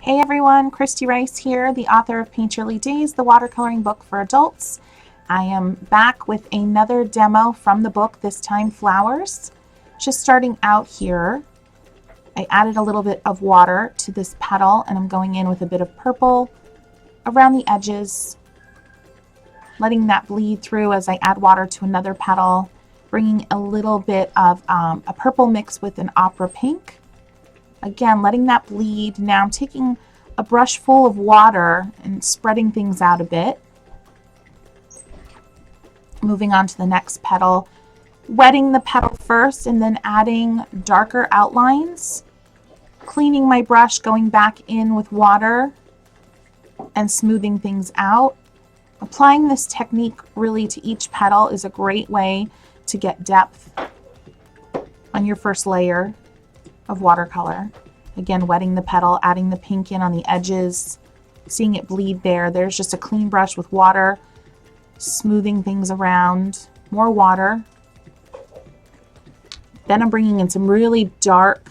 Hey everyone, Kristy Rice here, the author of Paint Your Days, the watercoloring book for adults. I am back with another demo from the book, this time flowers. Just starting out here, I added a little bit of water to this petal and I'm going in with a bit of purple around the edges, letting that bleed through as I add water to another petal, bringing a little bit of a purple mix with an opera pink. Again, letting that bleed. Now I'm taking a brush full of water and spreading things out a bit. Moving on to the next petal, wetting the petal first and then adding darker outlines. Cleaning my brush, going back in with water and smoothing things out. Applying this technique really to each petal is a great way to get depth on your first layer of watercolor. Again, wetting the petal, adding the pink in on the edges, seeing it bleed there. There's just a clean brush with water, smoothing things around, more water. Then I'm bringing in some really dark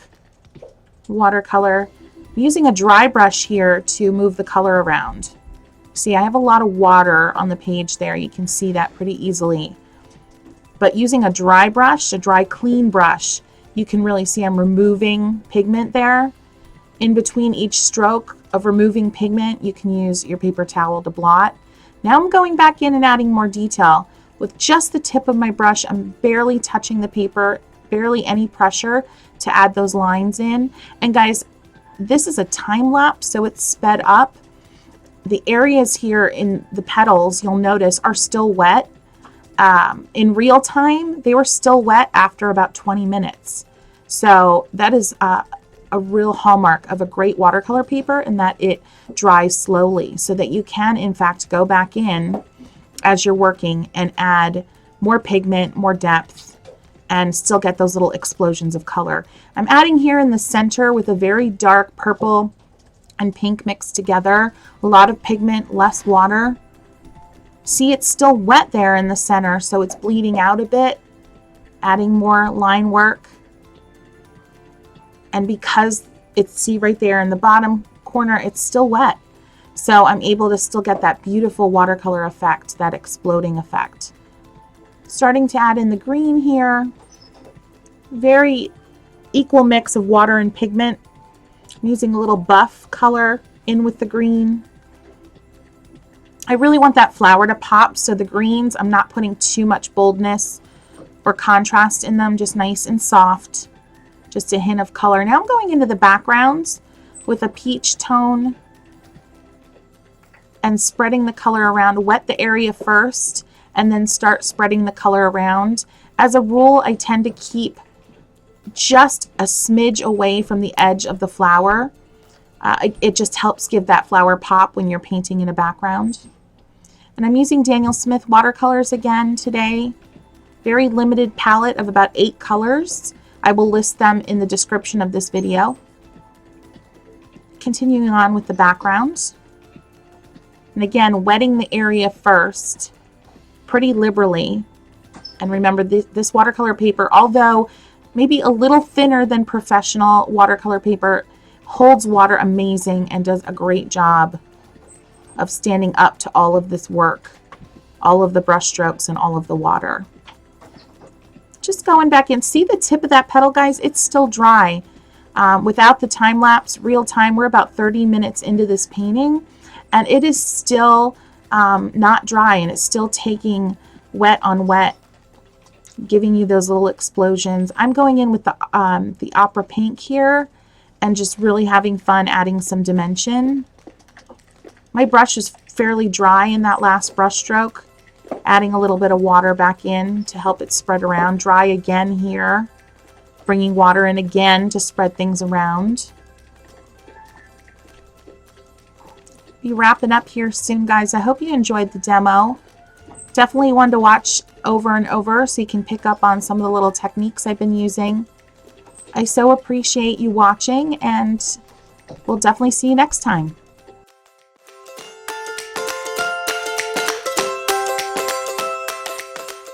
watercolor. I'm using a dry brush here to move the color around. See, I have a lot of water on the page there. You can see that pretty easily. But using a dry brush, a dry clean brush, you can really see I'm removing pigment there. In between each stroke of removing pigment, you can use your paper towel to blot. Now I'm going back in and adding more detail. With just the tip of my brush, I'm barely touching the paper, barely any pressure to add those lines in. And guys, this is a time lapse, so it's sped up. The areas here in the petals, you'll notice, are still wet. In real time, they were still wet after about 20 minutes. So that is a real hallmark of a great watercolor paper, in that it dries slowly so that you can, in fact, go back in as you're working and add more pigment, more depth, and still get those little explosions of color. I'm adding here in the center with a very dark purple and pink mixed together. A lot of pigment, less water. See, it's still wet there in the center, so it's bleeding out a bit, adding more line work. And because it's, see right there in the bottom corner, it's still wet. So I'm able to still get that beautiful watercolor effect, that exploding effect. Starting to add in the green here. Very equal mix of water and pigment. I'm using a little buff color in with the green. I really want that flower to pop, so the greens, I'm not putting too much boldness or contrast in them, just nice and soft, just a hint of color. Now I'm going into the backgrounds with a peach tone and spreading the color around. Wet the area first and then start spreading the color around. As a rule, I tend to keep just a smidge away from the edge of the flower. It just helps give that flower pop when you're painting in a background. And I'm using Daniel Smith watercolors again today. Very limited palette of about 8 colors. I will list them in the description of this video. Continuing on with the background. And again, wetting the area first pretty liberally. And remember, this watercolor paper, although maybe a little thinner than professional watercolor paper, holds water amazing and does a great job of standing up to all of this work, all of the brush strokes and all of the water. Just going back in, see the tip of that petal, guys? It's still dry. Without the time lapse, real time, we're about 30 minutes into this painting and it is still not dry, and it's still taking wet on wet, giving you those little explosions. I'm going in with the opera pink here and just really having fun adding some dimension. My brush is fairly dry in that last brush stroke, adding a little bit of water back in to help it spread around. Dry again here, bringing water in again to spread things around. Be wrapping up here soon, guys. I hope you enjoyed the demo. Definitely one to watch over and over so you can pick up on some of the little techniques I've been using. I so appreciate you watching, and we'll definitely see you next time.